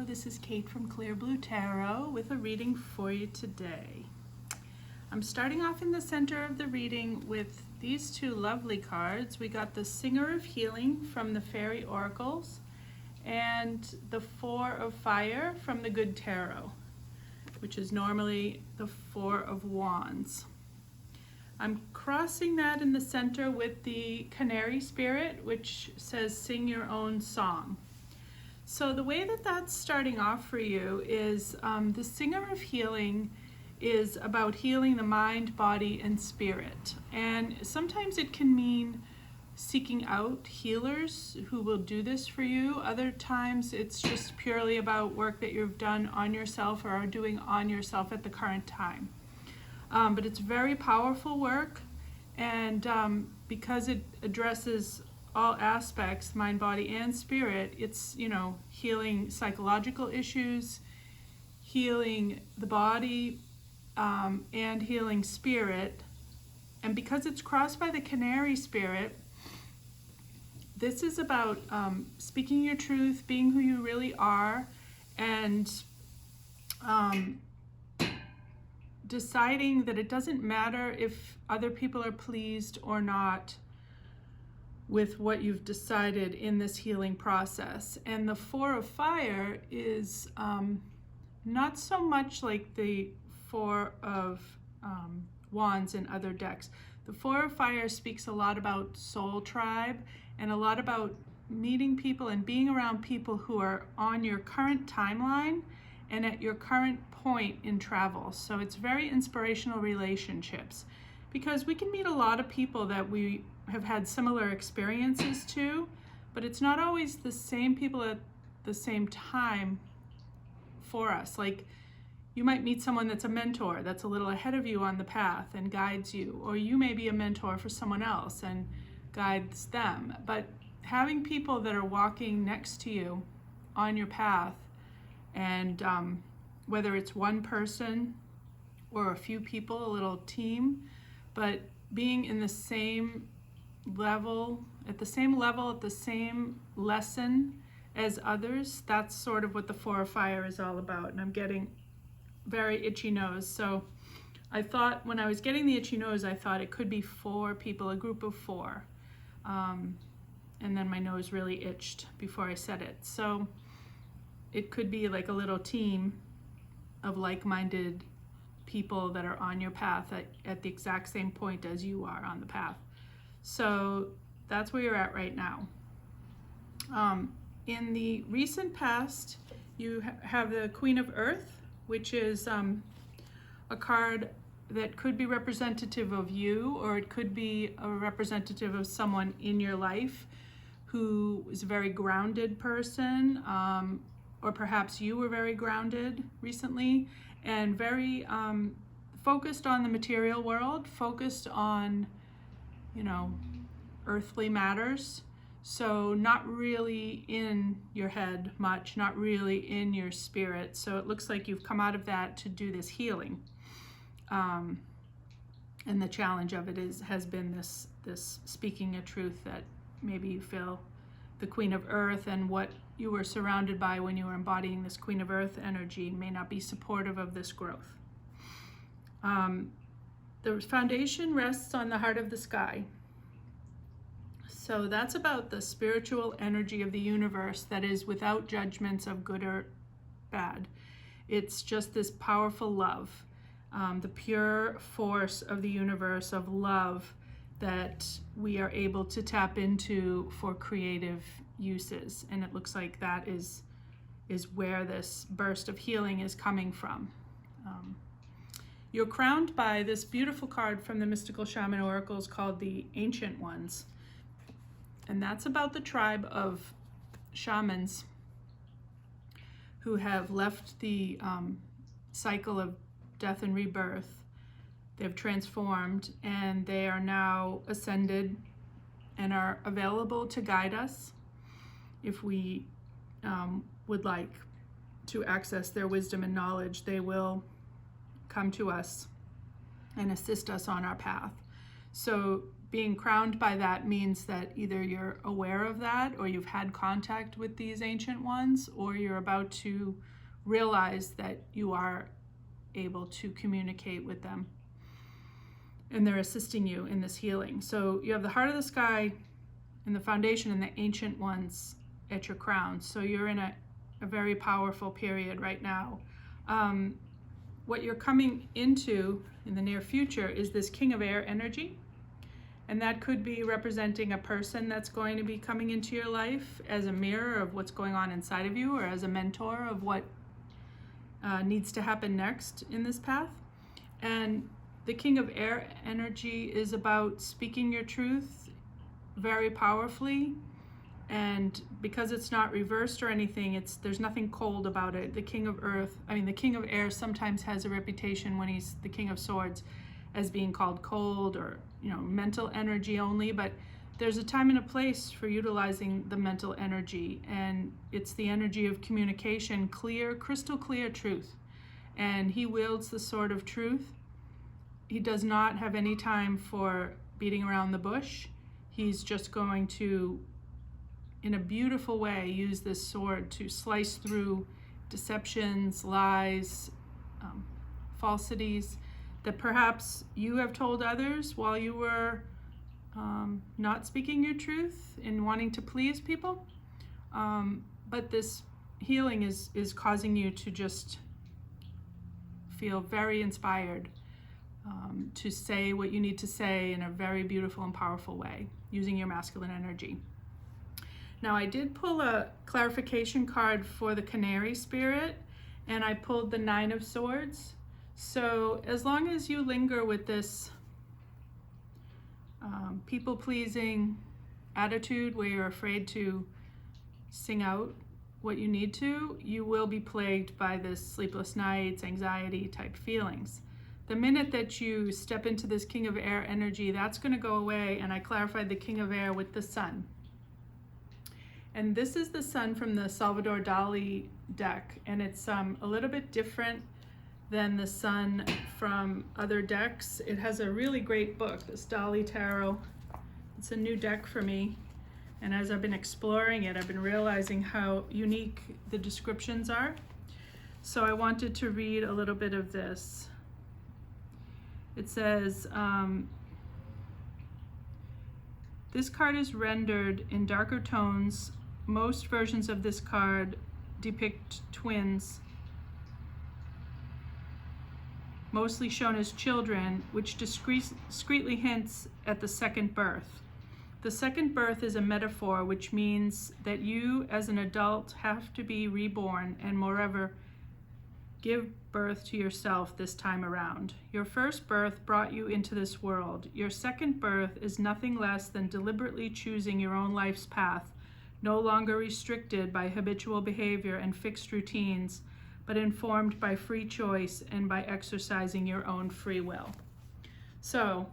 this is Kate from Clear Blue Tarot with a reading for you today. I'm starting off in the center of the reading with these two lovely cards. We got the Singer of Healing from the Fairy Oracles and the Four of Fire from the Good Tarot, which is normally the Four of Wands. I'm crossing that in the center with the Canary Spirit, which says sing your own song. So the way that that's starting off for you is the Singer of Healing is about healing the mind, body, and spirit. And sometimes it can mean seeking out healers who will do this for you. Other times it's just purely about work that you've done on yourself or are doing on yourself at the current time. But it's very powerful work, and because it addresses all aspects, mind, body, and spirit, it's, healing psychological issues, healing the body, and healing spirit. And because it's crossed by the Canary Spirit, this is about speaking your truth, being who you really are, and deciding that it doesn't matter if other people are pleased or not with what you've decided in this healing process. And the Four of Fire is not so much like the Four of Wands in other decks. The Four of Fire speaks a lot about soul tribe and a lot about meeting people and being around people who are on your current timeline and at your current point in travel. So it's very inspirational relationships, because we can meet a lot of people that we have had similar experiences to, but it's not always the same people at the same time for us. Like, you might meet someone that's a mentor that's a little ahead of you on the path and guides you, or you may be a mentor for someone else and guides them. But having people that are walking next to you on your path, and whether it's one person or a few people, a little team, but being in the same level, at the same lesson as others, that's sort of what the Four of Fire is all about. And I'm getting very itchy nose. So I thought, when I was getting the itchy nose, I thought it could be four people, a group of four. And then my nose really itched before I said it. So it could be like a little team of like-minded people that are on your path at the exact same point as you are on the path. So that's where you're at right now. In the recent past, you have the Queen of Earth, which is a card that could be representative of you, or it could be a representative of someone in your life who is a very grounded person, or perhaps you were very grounded recently and very focused on the material world, focused on, earthly matters. So not really in your head much, not really in your spirit. So it looks like you've come out of that to do this healing. And the challenge of it has been this speaking a truth that maybe you feel the Queen of Earth and what you were surrounded by when you were embodying this Queen of Earth energy may not be supportive of this growth. The foundation rests on the heart of the sky. So that's about the spiritual energy of the universe that is without judgments of good or bad. It's just this powerful love, the pure force of the universe of love that we are able to tap into for creative uses. And it looks like that is where this burst of healing is coming from. You're crowned by this beautiful card from the Mystical Shaman Oracles called the Ancient Ones. And that's about the tribe of shamans who have left the cycle of death and rebirth. They've transformed, and they are now ascended and are available to guide us if we would like to access their wisdom and knowledge. They will come to us and assist us on our path. So being crowned by that means that either you're aware of that, or you've had contact with these ancient ones, or you're about to realize that you are able to communicate with them and they're assisting you in this healing. So you have the heart of the sky and the foundation and the ancient ones at your crown. So you're in a very powerful period right now. What you're coming into in the near future is this King of Air energy. And that could be representing a person that's going to be coming into your life as a mirror of what's going on inside of you, or as a mentor of what needs to happen next in this path. And the King of Air energy is about speaking your truth very powerfully. And because it's not reversed or anything, there's nothing cold about it. The King of the King of Air sometimes has a reputation when he's the King of Swords as being called cold, or mental energy only, but there's a time and a place for utilizing the mental energy, and it's the energy of communication, clear, crystal clear truth. And he wields the sword of truth. He does not have any time for beating around the bush. He's just going to, in a beautiful way, use this sword to slice through deceptions, lies, falsities that perhaps you have told others while you were not speaking your truth and wanting to please people. But this healing is causing you to just feel very inspired to say what you need to say in a very beautiful and powerful way, using your masculine energy. Now, I did pull a clarification card for the Canary Spirit, and I pulled the Nine of Swords. So as long as you linger with this people-pleasing attitude where you're afraid to sing out what you need to, you will be plagued by this sleepless nights, anxiety type feelings. The minute that you step into this King of Air energy, that's going to go away, and I clarified the King of Air with the Sun. And this is the Sun from the Salvador Dali deck, and it's a little bit different than the Sun from other decks. It has a really great book, this Dali Tarot. It's a new deck for me, and as I've been exploring it, I've been realizing how unique the descriptions are. So I wanted to read a little bit of this. It says, this card is rendered in darker tones. Most versions of this card depict twins, mostly shown as children, which discreetly hints at the second birth. The second birth is a metaphor, which means that you as an adult have to be reborn and moreover give birth to yourself this time around. Your first birth brought you into this world. Your second birth is nothing less than deliberately choosing your own life's path, no longer restricted by habitual behavior and fixed routines, but informed by free choice and by exercising your own free will. So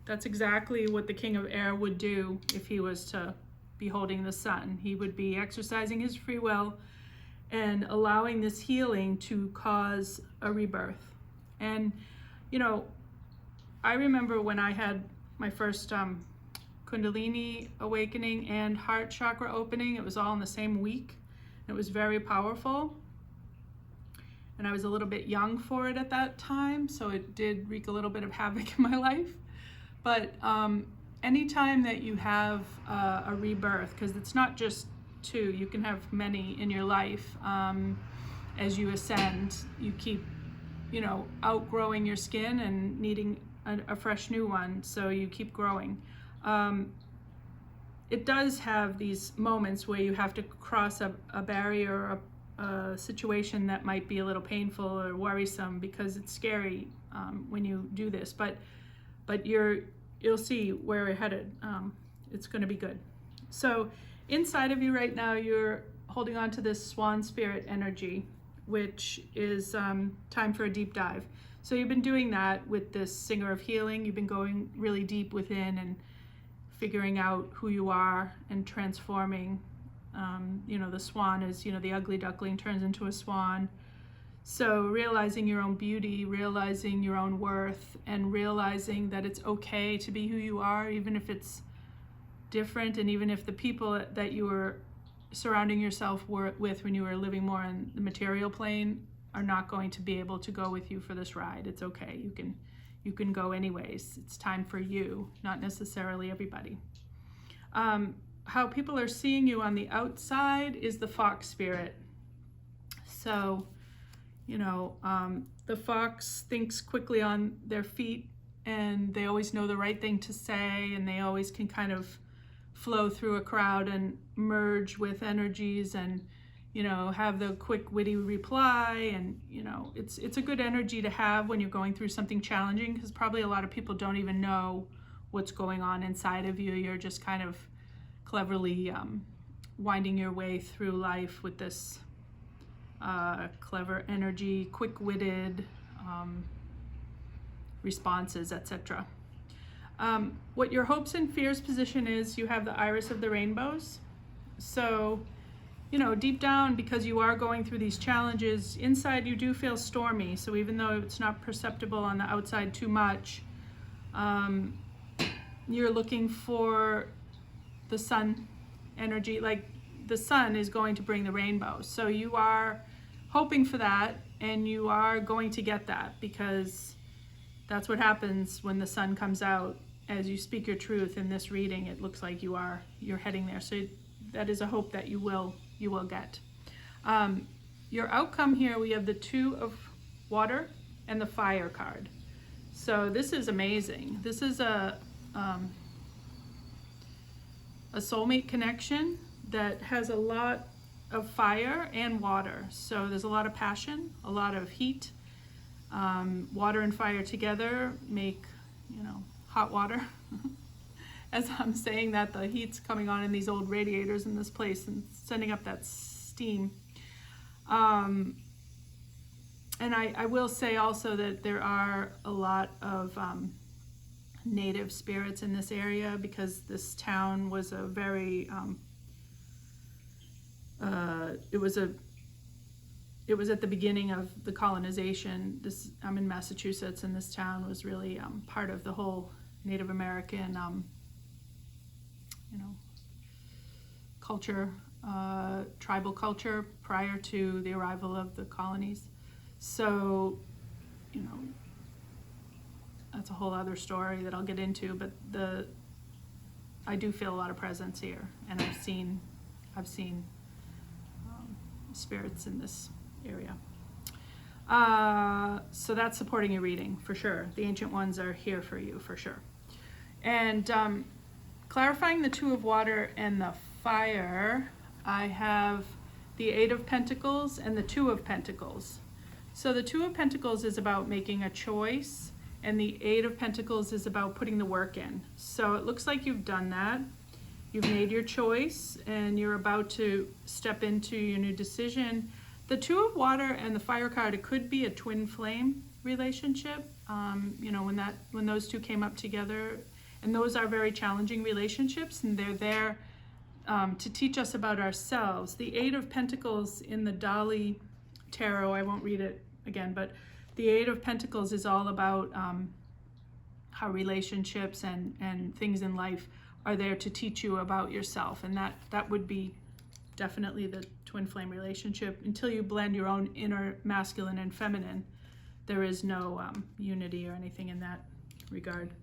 that's exactly what the King of Air would do if he was to be holding the Sun. He would be exercising his free will and allowing this healing to cause a rebirth. And, I remember when I had my first Kundalini awakening and heart chakra opening, it was all in the same week. It was very powerful. And I was a little bit young for it at that time, so it did wreak a little bit of havoc in my life. But anytime that you have a rebirth, because it's not just two, you can have many in your life. As you ascend, you keep, outgrowing your skin and needing a fresh new one, so you keep growing. It does have these moments where you have to cross a barrier, a situation that might be a little painful or worrisome, because it's scary when you do this. But you'll see where we're headed. It's going to be good. So inside of you right now, you're holding on to this Swan Spirit energy, which is time for a deep dive. So you've been doing that with this Singer of Healing. You've been going really deep within and figuring out who you are and transforming. The swan is, the ugly duckling turns into a swan. So realizing your own beauty, realizing your own worth, and realizing that it's okay to be who you are, even if it's different, and even if the people that you were surrounding yourself with when you were living more on the material plane are not going to be able to go with you for this ride. It's okay. You can go anyways. It's time for you, not necessarily everybody. How people are seeing you on the outside is the fox spirit. So, you know, the fox thinks quickly on their feet, and they always know the right thing to say, and they always can kind of flow through a crowd and merge with energies, and, you know, have the quick witty reply. And, you know, it's a good energy to have when you're going through something challenging, because probably a lot of people don't even know what's going on inside of you. You're just kind of cleverly winding your way through life with this clever energy, quick-witted responses, etc. What your hopes and fears position is, you have the iris of the rainbows. So, you know, deep down, because you are going through these challenges, inside you do feel stormy. So even though it's not perceptible on the outside too much, you're looking for the sun energy. Like, the sun is going to bring the rainbow. So you are hoping for that, and you are going to get that, because that's what happens when the sun comes out. As you speak your truth in this reading, it looks like you're heading there. So that is a hope that you will get. Your outcome here, we have the 2 of water and the fire card. So this is amazing. This is a soulmate connection that has a lot of fire and water. So there's a lot of passion, a lot of heat. Water and fire together make, you know, hot water. As I'm saying that, the heat's coming on in these old radiators in this place and sending up that steam. And I will say also that there are a lot of native spirits in this area, because this town was a very it was at the beginning of the colonization. I'm in Massachusetts, and this town was really part of the whole Native American you know, culture, tribal culture prior to the arrival of the colonies. So, you know, that's a whole other story that I'll get into, but I do feel a lot of presence here, and I've seen spirits in this area. So that's supporting your reading for sure. The ancient ones are here for you for sure. And clarifying the 2 of water and the fire, I have the 8 of Pentacles and the 2 of Pentacles. So the 2 of Pentacles is about making a choice, and the 8 of Pentacles is about putting the work in. So it looks like you've done that. You've made your choice, and you're about to step into your new decision. The 2 of water and the fire card, it could be a twin flame relationship. You know, when those 2 came up together, and those are very challenging relationships, and they're there to teach us about ourselves. The 8 of Pentacles in the Dali tarot, I won't read it again, but the 8 of Pentacles is all about how relationships and things in life are there to teach you about yourself. And that would be definitely the twin flame relationship. Until you blend your own inner masculine and feminine, there is no unity or anything in that regard.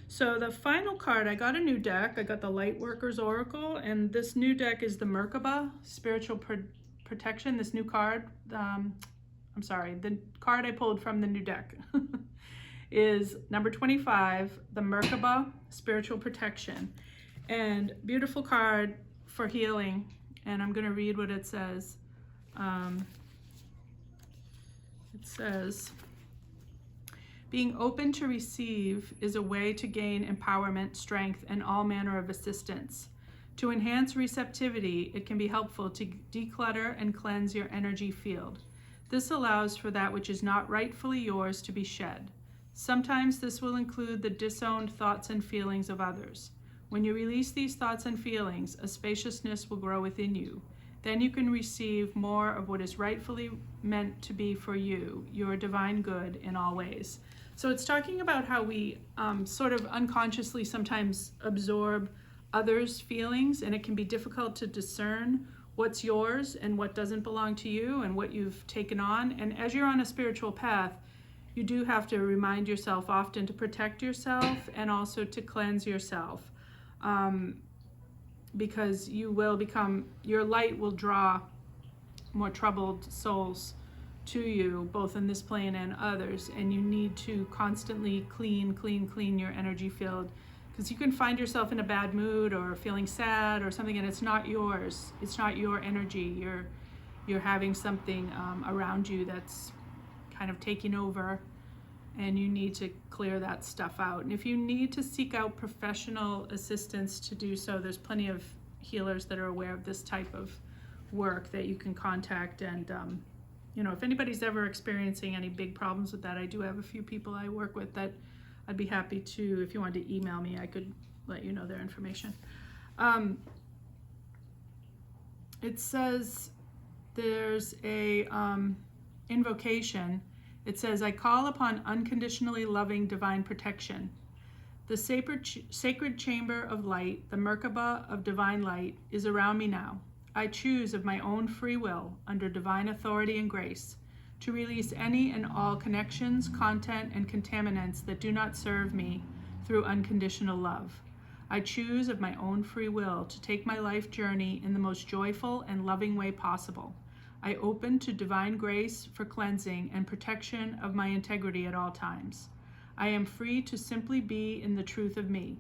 So the final card, I got a new deck. I got the Lightworkers Oracle, and this new deck is the Merkaba, Spiritual Protection. This new card, I'm sorry, the card I pulled from the new deck is number 25, the Merkaba, Spiritual Protection. And beautiful card for healing. And I'm going to read what it says. It says, being open to receive is a way to gain empowerment, strength, and all manner of assistance. To enhance receptivity, it can be helpful to declutter and cleanse your energy field. This allows for that which is not rightfully yours to be shed. Sometimes this will include the disowned thoughts and feelings of others. When you release these thoughts and feelings, a spaciousness will grow within you, then you can receive more of what is rightfully meant to be for you, your divine good in all ways. So it's talking about how we sort of unconsciously sometimes absorb others' feelings, and it can be difficult to discern what's yours and what doesn't belong to you and what you've taken on. And as you're on a spiritual path, you do have to remind yourself often to protect yourself and also to cleanse yourself, because you will become, your light will draw more troubled souls to you, both in this plane and others, and you need to constantly clean your energy field, because you can find yourself in a bad mood or feeling sad or something, and it's not yours, it's not your energy. You're having something around you that's kind of taking over, and you need to clear that stuff out. And if you need to seek out professional assistance to do so, there's plenty of healers that are aware of this type of work that you can contact. And you know, if anybody's ever experiencing any big problems with that, I do have a few people I work with that I'd be happy to, if you wanted to email me, I could let you know their information. It says there's a invocation. It says, I call upon unconditionally loving divine protection. The sacred chamber of light, the Merkaba of divine light, is around me now. I choose of my own free will, under divine authority and grace, to release any and all connections, content, and contaminants that do not serve me through unconditional love. I choose of my own free will to take my life journey in the most joyful and loving way possible. I open to divine grace for cleansing and protection of my integrity at all times. I am free to simply be in the truth of me.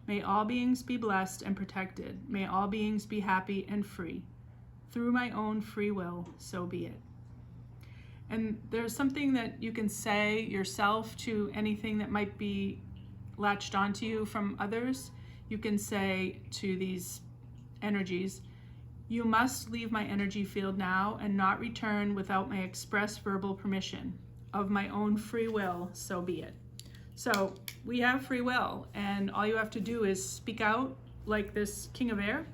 May all beings be blessed and protected. May all beings be happy and free. Through my own free will, so be it. And there's something that you can say yourself to anything that might be latched onto you from others. You can say to these energies, you must leave my energy field now and not return without my express verbal permission. Of my own free will, so be it. So we have free will, and all you have to do is speak out like this King of Air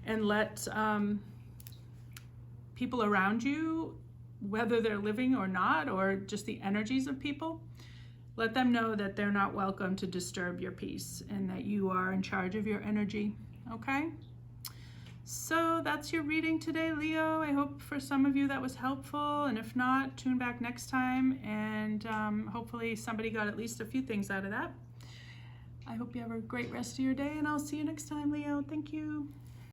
and let people around you, whether they're living or not, or just the energies of people, let them know that they're not welcome to disturb your peace and that you are in charge of your energy, okay? So that's your reading today, Leo. I hope for some of you that was helpful, and if not, tune back next time, and hopefully somebody got at least a few things out of that. I hope you have a great rest of your day, and I'll see you next time, Leo. Thank you.